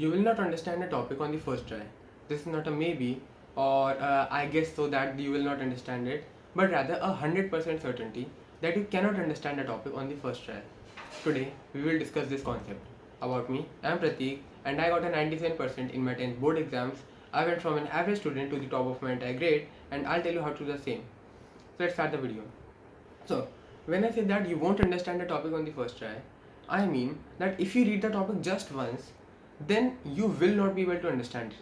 You will not understand a topic on the first try. This is not a maybe or I guess so that you will not understand it, but rather 100% certainty that you cannot understand a topic on the first try. Today, we will discuss this concept. About me, I am Prateek and I got a 97% in my 10th board exams. I went from an average student to the top of my entire grade, and I'll tell you how to do the same. So let's start the video. So, when I say that you won't understand a topic on the first try, I mean that if you read the topic just once, then you will not be able to understand it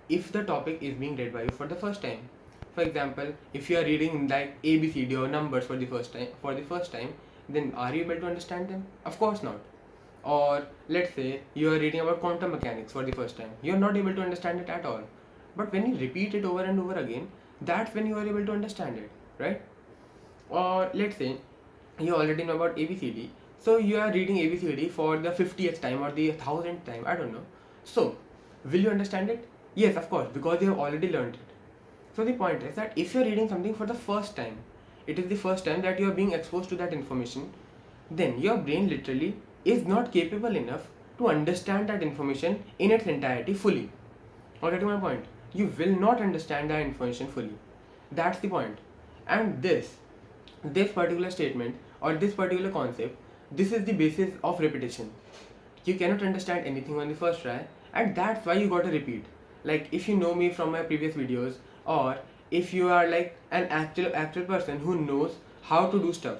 if the topic is being read by you for the first time. For example, if you are reading like ABCD or numbers for the first time, then are you able to understand them? Of course not. Or let's say you are reading about quantum mechanics for the first time, you are not able to understand it at all. But when you repeat it over and over again, that's when you are able to understand it, right? Or let's say you already know about ABCD, so you are reading ABCD for the 50th time or the 1000th time, I don't know. So, will you understand it? Yes, of course, because you have already learned it. So, the point is that if you are reading something for the first time, it is the first time that you are being exposed to that information, then your brain literally is not capable enough to understand that information in its entirety fully. Or get to my point? You will not understand that information fully. That's the point. And this particular statement or this particular concept, this is the basis of repetition. You cannot understand anything on the first try, and that's why you gotta repeat. Like if you know me from my previous videos, or if you are like an actual person who knows how to do stuff,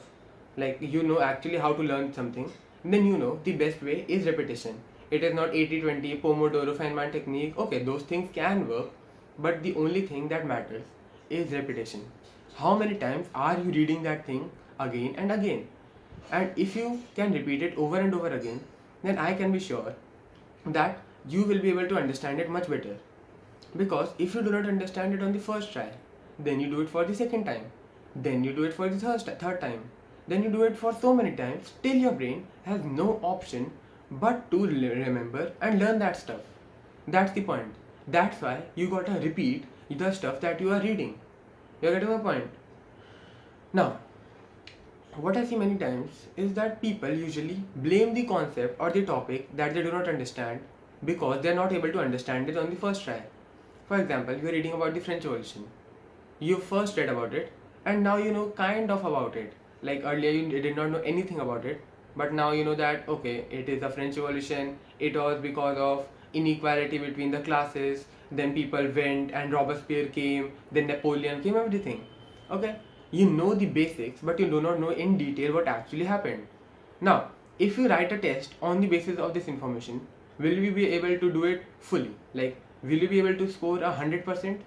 like you know actually how to learn something, then you know the best way is repetition. It is not 80-20 Pomodoro Feynman technique. Okay, those things can work, but the only thing that matters is repetition. How many times are you reading that thing again and again? And if you can repeat it over and over again, then I can be sure that you will be able to understand it much better. Because if you do not understand it on the first try, then you do it for the second time, then you do it for the third time, then you do it for so many times till your brain has no option but to remember and learn that stuff. That's the point. That's why you gotta repeat the stuff that you are reading. You're getting my point? Now, what I see many times is that people usually blame the concept or the topic that they do not understand because they are not able to understand it on the first try. For example, you are reading about the French Revolution. You first read about it and now you know kind of about it. Like earlier you did not know anything about it, but now you know that okay, it is the French Revolution, it was because of inequality between the classes, then people went and Robespierre came, then Napoleon came, everything. Okay, you know the basics, but you do not know in detail what actually happened. Now, if you write a test on the basis of this information, will you be able to do it fully? Like, will you be able to score 100%?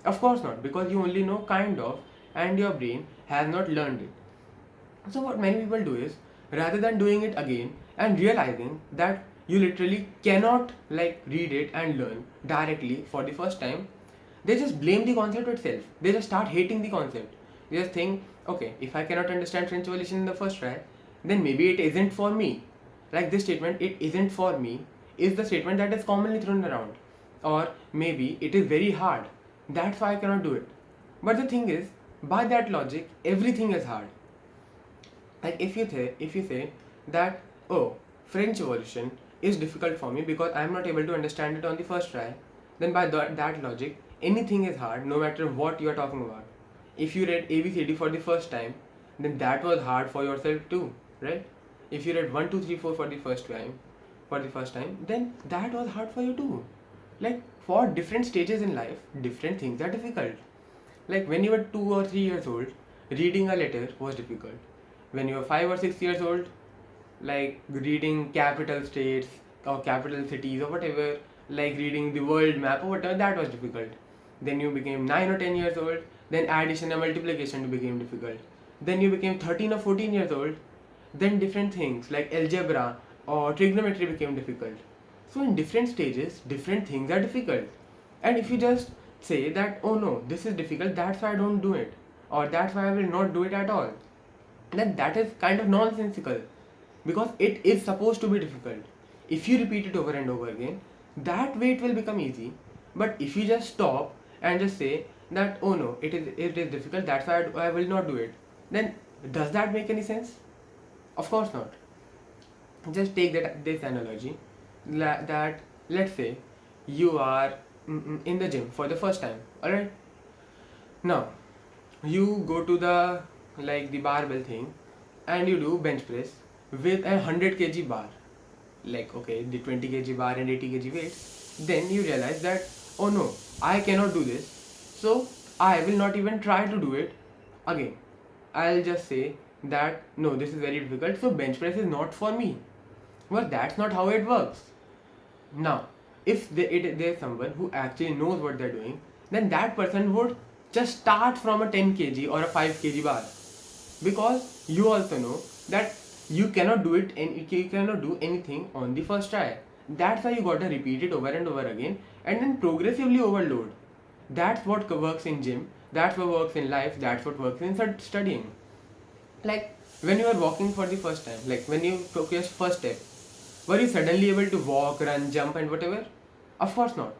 Of course not, because you only know kind of, and your brain has not learned it. So what many people do is, rather than doing it again and realizing that you literally cannot like read it and learn directly for the first time, they just blame the concept itself. They just start hating the concept. They just think, okay, if I cannot understand French Revolution in the first try, then maybe it isn't for me. Like this statement, it isn't for me, is the statement that is commonly thrown around. Or maybe it is very hard. That's why I cannot do it. But the thing is, by that logic, everything is hard. Like if you say that oh, French Revolution is difficult for me because I am not able to understand it on the first try, then by that logic anything is hard no matter what you are talking about. If you read ABCD for the first time, then that was hard for yourself too, right? If you read 1 2 3 4 for the first time, then that was hard for you too. Like for different stages in life, different things are difficult. Like when you were 2 or 3 years old, reading a letter was difficult. When you were 5 or 6 years old, like reading capital states or capital cities or whatever, like reading the world map or whatever, that was difficult. Then you became 9 or 10 years old, then addition and multiplication became difficult. Then you became 13 or 14 years old, then different things like algebra or trigonometry became difficult. So in different stages, different things are difficult. And if you just say that, oh no, this is difficult, that's why I don't do it, or that's why I will not do it at all, then that is kind of nonsensical, because it is supposed to be difficult. If you repeat it over and over again, that way it will become easy. But if you just stop and just say that oh no, it is difficult, that's why I will not do it, then does that make any sense? Of course not. Just take this analogy that let's say you are in the gym for the first time, alright? Now, you go to the barbell thing and you do bench press with a 100 kg bar, like okay, the 20 kg bar and 80 kg weight. Then you realize that, oh no, I cannot do this, so I will not even try to do it again. I'll just say that no, this is very difficult, so bench press is not for me. Well, that's not how it works. Now, if there's someone who actually knows what they're doing, then that person would just start from a 10 kg or a 5 kg bar, because you also know that you cannot do it and you cannot do anything on the first try. That's why you gotta repeat it over and over again and then progressively overload. That's what works in gym, that's what works in life, that's what works in studying. Like when you are walking for the first time, like when you took your first step, were you suddenly able to walk, run, jump and whatever? Of course not.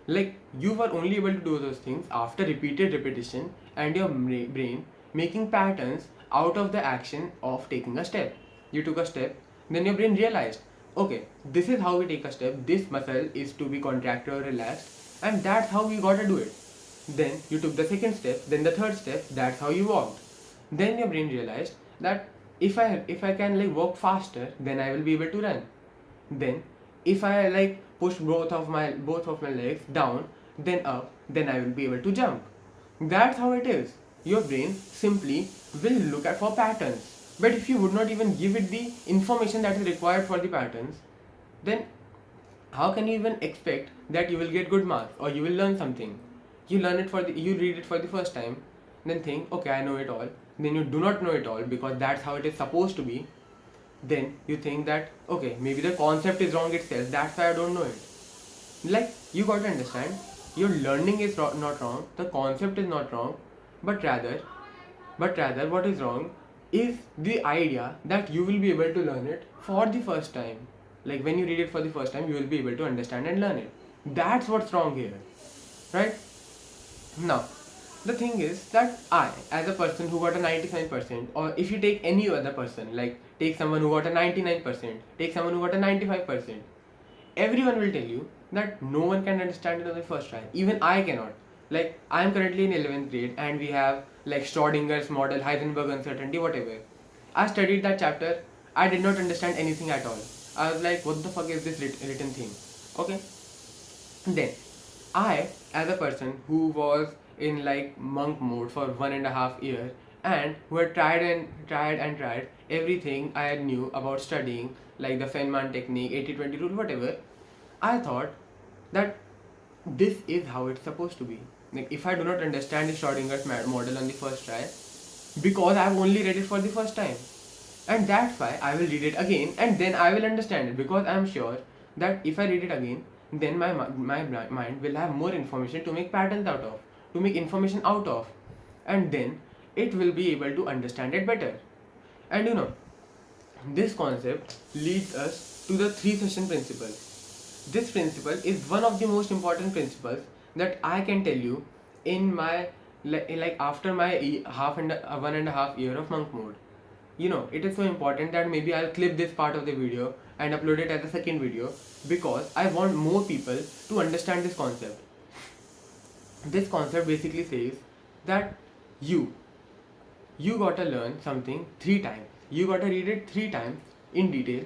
Like you were only able to do those things after repeated repetition and your brain making patterns out of the action of taking a step. You took a step, then your brain realized, okay, this is how we take a step, this muscle is to be contracted or relaxed, and that's how we gotta do it. Then you took the second step, then the third step, that's how you walked. Then your brain realized that if I can like walk faster, then I will be able to run. Then if I like push both of my legs down, then up, then I will be able to jump. That's how it is. Your brain simply will look at for patterns. But if you would not even give it the information that is required for the patterns, then how can you even expect that you will get good marks or you will learn something? You read it for the first time, then think, okay, I know it all. Then you do not know it all because that's how it is supposed to be. Then you think that, okay, maybe the concept is wrong itself, that's why I don't know it. Like, you got to understand, your learning is not wrong, the concept is not wrong, but rather what is wrong is the idea that you will be able to learn it for the first time. Like when you read it for the first time, you will be able to understand and learn it. That's what's wrong here, right? Now, the thing is that I, as a person who got a 97%, or if you take any other person, like take someone who got a 99%, take someone who got a 95%, everyone will tell you that no one can understand it on the first try. Even I cannot. Like, I am currently in 11th grade and we have like Schrodinger's model, Heisenberg uncertainty, whatever. I studied that chapter, I did not understand anything at all. I was like, what the fuck is this written thing? Okay. Then, I, as a person who was in like monk mode for 1.5 years and who had tried everything I knew about studying, like the Feynman technique, 80-20 rule, whatever, I thought that this is how it's supposed to be. Like if I do not understand the Schrodinger's model on the first try, because I have only read it for the first time, and that's why I will read it again and then I will understand it, because I am sure that if I read it again, then my mind will have more information to make patterns out of, to make information out of, and then it will be able to understand it better. And you know, this concept leads us to the 3-session principle. This principle is one of the most important principles that I can tell you in my after my 1.5 year of monk mode. You know, it is so important that maybe I'll clip this part of the video and upload it as a second video, because I want more people to understand this concept. This concept basically says that you gotta learn something 3 times. You gotta read it 3 times in detail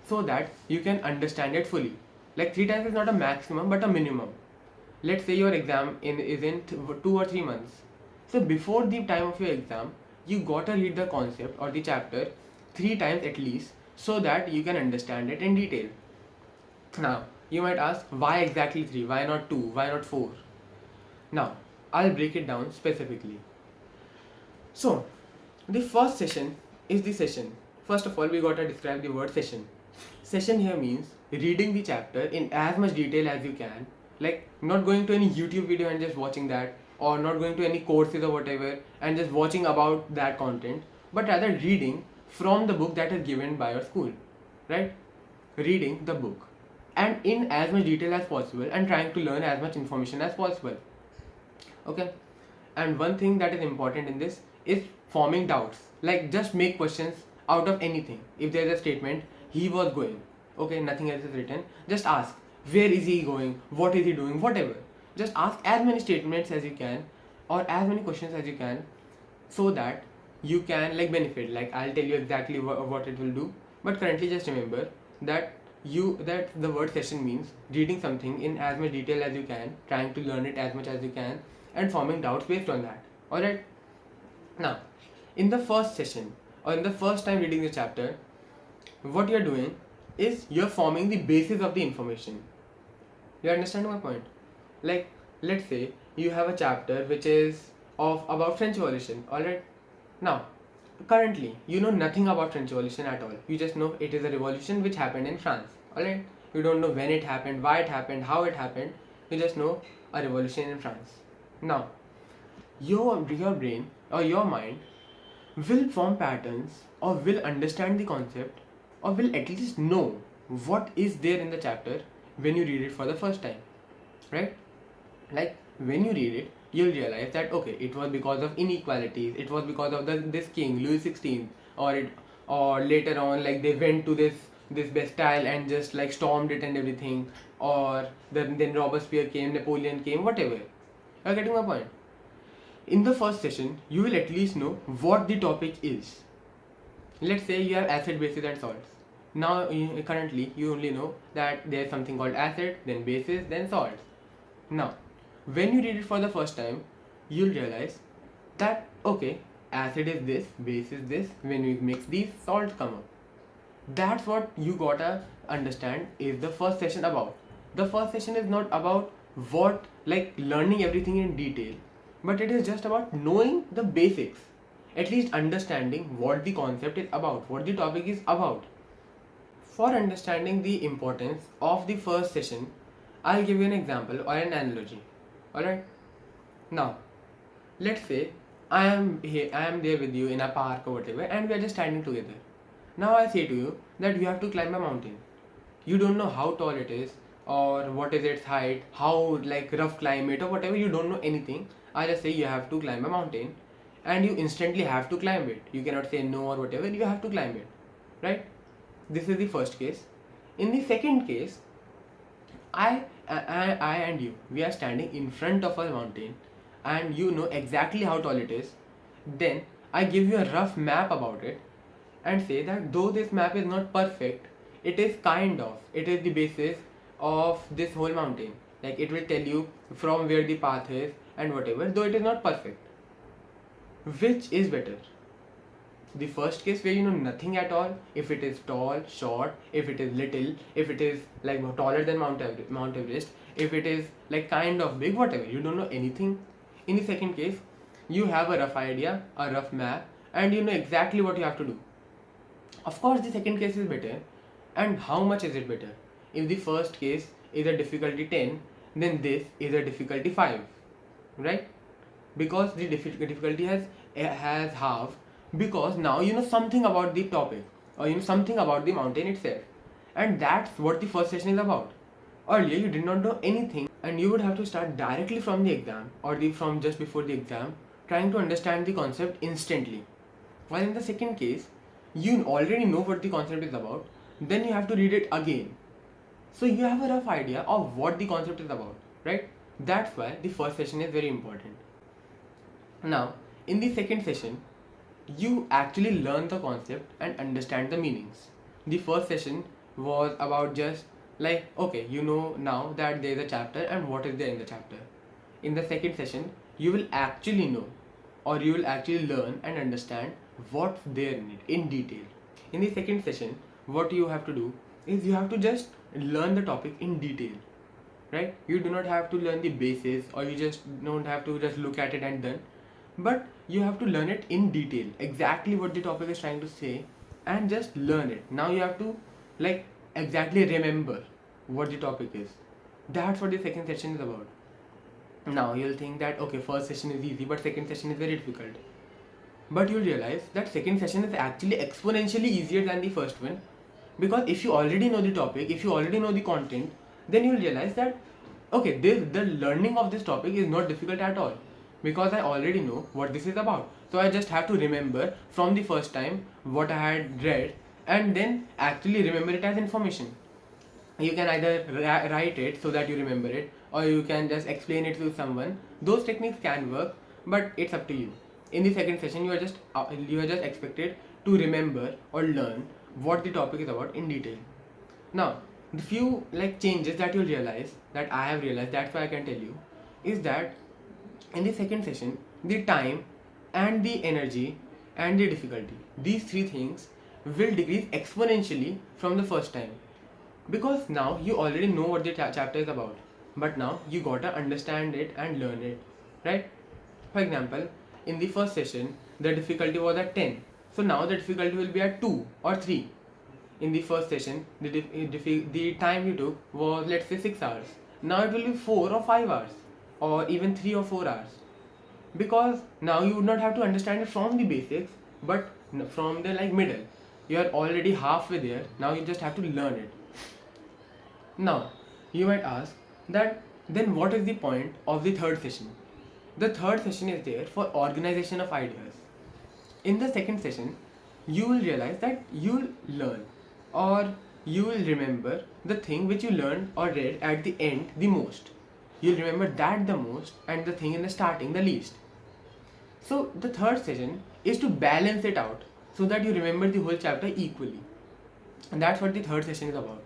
so that you can understand it fully. Like 3 times is not a maximum but a minimum. Let's say your exam is in 2 or 3 months. So before the time of your exam, you gotta read the concept or the chapter 3 times at least so that you can understand it in detail. Now, you might ask, why exactly 3? Why not 2? Why not 4? Now, I'll break it down specifically. So, the first session is the session. First of all, we gotta describe the word session. Session here means reading the chapter in as much detail as you can. Like, not going to any YouTube video and just watching that, or not going to any courses or whatever and just watching about that content, but rather reading from the book that is given by your school, right? Reading the book and in as much detail as possible and trying to learn as much information as possible. Okay? And one thing that is important in this is forming doubts. Like, just make questions out of anything. If there is a statement, he was going, okay, nothing else is written, just ask, where is he going, what is he doing, whatever. Just ask as many statements as you can, or as many questions as you can, so that you can like benefit. Like I'll tell you exactly what it will do, but currently just remember that the word session means reading something in as much detail as you can, trying to learn it as much as you can, and forming doubts based on that. Alright? Now, in the first session, or in the first time reading the chapter, what you're doing is you're forming the basis of the information. You understand my point? Like, let's say you have a chapter which is of about French Revolution. Alright? Now, currently you know nothing about French Revolution at all. You just know it is a revolution which happened in France. Alright? You don't know when it happened, why it happened, how it happened. You just know a revolution in France. Now, your brain or your mind will form patterns, or will understand the concept, or will at least know what is there in the chapter when you read it for the first time, right? Like when you read it, you'll realize that okay, it was because of inequalities, it was because of this king Louis XVI, or later on like they went to this Bastille and just like stormed it and everything, or then Robespierre came, Napoleon came, whatever. You're getting my point? In the first session, you will at least know what the topic is. Let's say you have acid, bases and salts. Now currently you only know that there's something called acid, then bases, then salts. Now, when you read it for the first time, you'll realize that okay, acid is this, base is this, when we mix these, salts come up. That's what you gotta understand is the first session about. The first session is not about what, like learning everything in detail, but it is just about knowing the basics, at least understanding what the concept is about, what the topic is about. For understanding the importance of the first session, I'll give you an example or an analogy. Alright? Now, let's say I am there with you in a park or whatever, and we are just standing together. Now I say to you that you have to climb a mountain. You don't know how tall it is, or what is its height, how like rough climb it or whatever, you don't know anything. I just say you have to climb a mountain, and you instantly have to climb it. You cannot say no or whatever, you have to climb it. Right? This is the first case. In the second case, I and you, we are standing in front of a mountain, and you know exactly how tall it is. Then I give you a rough map about it and say that though this map is not perfect, it is the basis of this whole mountain. Like it will tell you from where the path is and whatever, though it is not perfect. Which is better? The first case where you know nothing at all, if it is tall, short, if it is little, if it is like taller than Mount Everest, if it is like kind of big, whatever, you don't know anything. In the second case, you have a rough idea, a rough map, and you know exactly what you have to do. Of course, the second case is better. And how much is it better? If the first case is a difficulty 10, then this is a difficulty 5, right? Because the difficulty has half, because now you know something about the topic, or you know something about the mountain itself, and that's what the first session is about. Earlier you did not know anything, and you would have to start directly from the exam, or from just before the exam, trying to understand the concept instantly. While in the second case, you already know what the concept is about, then you have to read it again, so you have a rough idea of what the concept is about, right? That's why the first session is very important. Now, in the second session, you actually learn the concept and understand the meanings. The first session was about just like, okay, you know now that there is a chapter and what is there in the chapter. In the second session, you will actually know, or you will actually learn and understand what's there in it in detail. In the second session, what you have to do is you have to just learn the topic in detail, right? You do not have to learn the basis, or you just don't have to just look at it and done, but you have to learn it in detail, exactly what the topic is trying to say, and just learn it. Now you have to like exactly remember what the topic is. That's what the second session is about. Now you'll think that okay, first session is easy, but second session is very difficult. But you'll realize that second session is actually exponentially easier than the first one, because if you already know the topic, if you already know the content, then you'll realize that okay, the learning of this topic is not difficult at all, because I already know what this is about. So I just have to remember from the first time what I had read, and then actually remember it as information. You can either write it so that you remember it, or you can just explain it to someone. Those techniques can work, but it's up to you. In the second session, you are just expected to remember or learn what the topic is about in detail. Now, the few like changes that you'll realize, that I have realized, that's why I can tell you, is that in the second session, the time and the energy and the difficulty, these three things will decrease exponentially from the first time, because now you already know what the chapter is about, but now you gotta understand it and learn it, right? For example, in the first session the difficulty was at 10, so now the difficulty will be at 2 or 3. In the first session the time you took was, let's say, 6 hours. Now it will be 4 or 5 hours, or even 3 or 4 hours, because now you would not have to understand it from the basics, but from the like middle. You are already halfway there, now you just have to learn it. Now, you might ask that then what is the point of the third session? The third session is there for organization of ideas. In the second session, you will realize that you will learn, or you will remember the thing which you learned or read at the end the most. You'll remember that the most, and the thing in the starting the least. So the third session is to balance it out so that you remember the whole chapter equally. And that's what the third session is about.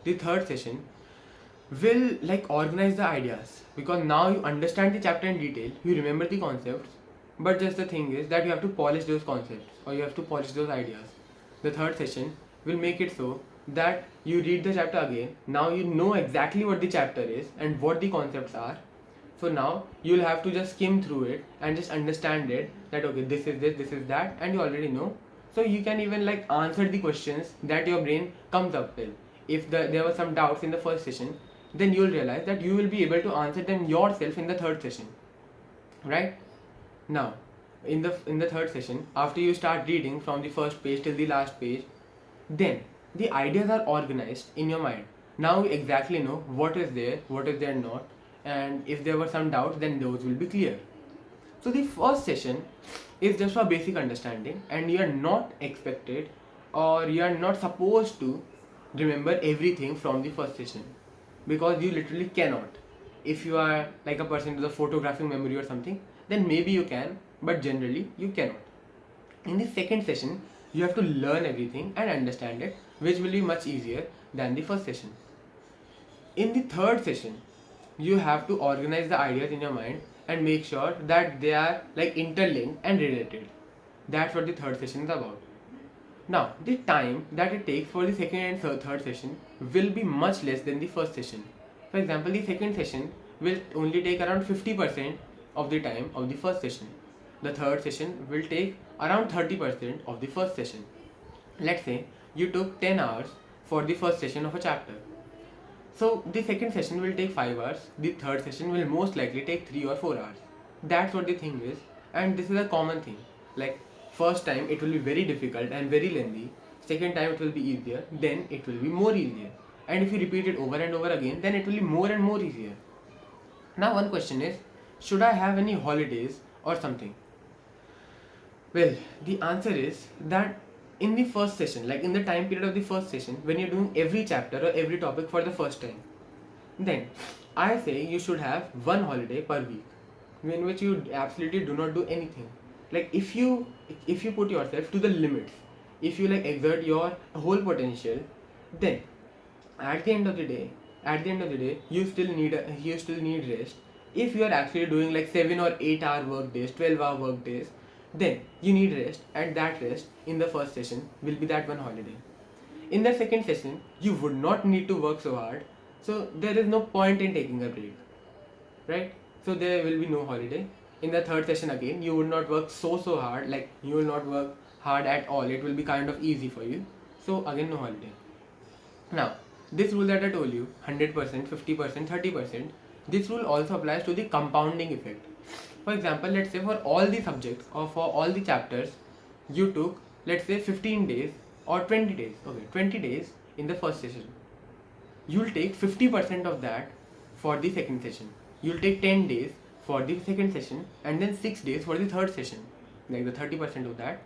The third session will like organize the ideas, because now you understand the chapter in detail, you remember the concepts, but just the thing is that you have to polish those concepts, or you have to polish those ideas. The third session will make it so that you read the chapter again, now you know exactly what the chapter is and what the concepts are. So now you'll have to just skim through it and just understand it, that okay, this is this is that, and you already know. So you can even like answer the questions that your brain comes up with. If there were some doubts in the first session, then you'll realize that you will be able to answer them yourself in the third session, right? Now, in the third session, after you start reading from the first page till the last page, then the ideas are organized in your mind. Now you exactly know what is there not, and if there were some doubts, then those will be clear. So the first session is just for basic understanding, and you are not expected, or you are not supposed to remember everything from the first session, because you literally cannot. If you are like a person with a photographic memory or something, then maybe you can, but generally you cannot. In the second session, you have to learn everything and understand it, which will be much easier than the first session. In the third session, you have to organize the ideas in your mind and make sure that they are like interlinked and related. That's what the third session is about. Now, the time that it takes for the second and third session will be much less than the first session. For example, the second session will only take around 50% of the time of the first session. The third session will take around 30% of the first session. Let's say you took 10 hours for the first session of a chapter. So the second session will take 5 hours, the third session will most likely take 3 or 4 hours. That's what the thing is, and this is a common thing. Like, first time it will be very difficult and very lengthy, second time it will be easier, then it will be more easier. And if you repeat it over and over again, then it will be more and more easier. Now one question is, should I have any holidays or something? Well, the answer is that in the first session, like in the time period of the first session, when you're doing every chapter or every topic for the first time, then I say you should have one holiday per week, in which you absolutely do not do anything. Like if you put yourself to the limits, if you like exert your whole potential, then at the end of the day you still need rest. If you are actually doing like 7 or 8 hour work days, 12 hour work days, then you need rest, and that rest in the first session will be that one holiday. In the second session, you would not need to work so hard, so there is no point in taking a break, right? So there will be no holiday. In the third session again, you would not work so hard, like you will not work hard at all, it will be kind of easy for you, so again no holiday. Now, this rule that I told you, 100%, 50%, 30%, this rule also applies to the compounding effect. For example, let's say for all the subjects or for all the chapters, you took, let's say, 15 days or 20 days. Okay, 20 days in the first session. You'll take 50% of that for the second session. You'll take 10 days for the second session, and then 6 days for the third session, like the 30% of that.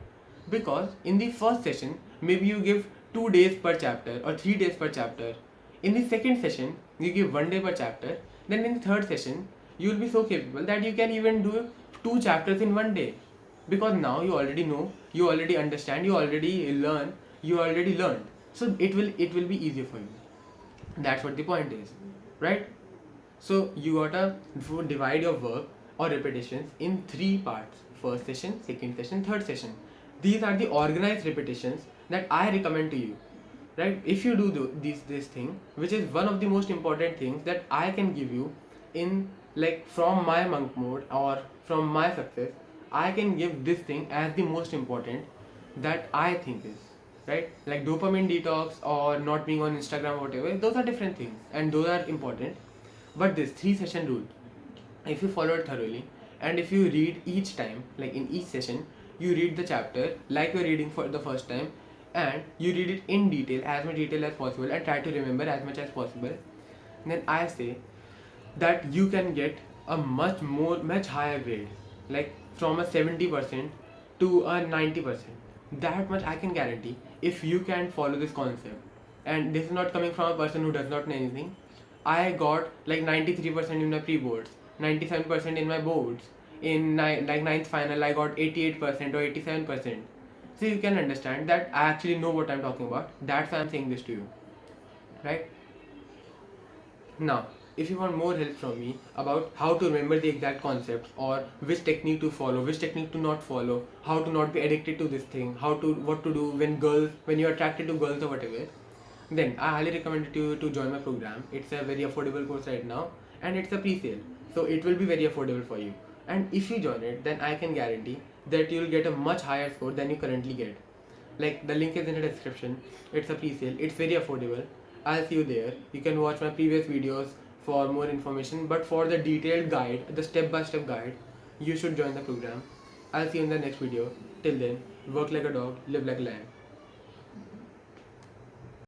Because in the first session, maybe you give 2 days per chapter or 3 days per chapter. In the second session, you give 1 day per chapter. Then in the third session, you will be so capable that you can even do 2 chapters in 1 day. Because now you already know, you already understand, you already learn, you already learned. So it will be easier for you. That's what the point is, right? So you gotta divide your work or repetitions in 3 parts: first session, second session, third session. These are the organized repetitions that I recommend to you, right? If you do this thing, which is one of the most important things that I can give you in, like, from my monk mode or from my success, I can give this thing as the most important that I think is, right? Like dopamine detox or not being on Instagram or whatever, those are different things and those are important. But this 3 session rule, if you follow it thoroughly, and if you read each time, like in each session, you read the chapter like you're reading for the first time, and you read it in detail, as much detail as possible, and try to remember as much as possible, then I say that you can get a much higher grade, like from a 70% to a 90%. That much I can guarantee if you can follow this concept. And this is not coming from a person who does not know anything. I got like 93% in my pre-boards, 97% in my boards. In like ninth final, I got 88% or 87%. So you can understand that I actually know what I'm talking about. That's why I'm saying this to you, right? Now, if you want more help from me about how to remember the exact concepts or which technique to follow, which technique to not follow, how to not be addicted to this thing, what to do when you're attracted to girls or whatever, then I highly recommend you to join my program. It's a very affordable course right now, and it's a pre-sale, so it will be very affordable for you. And if you join it, then I can guarantee that you'll get a much higher score than you currently get. Like, the link is in the description. It's a pre-sale. It's very affordable. I'll see you there. You can watch my previous videos for more information. But for the detailed guide, the step-by-step guide, you should join the program. I'll see you in the next video. Till then, work like a dog, live like a lion.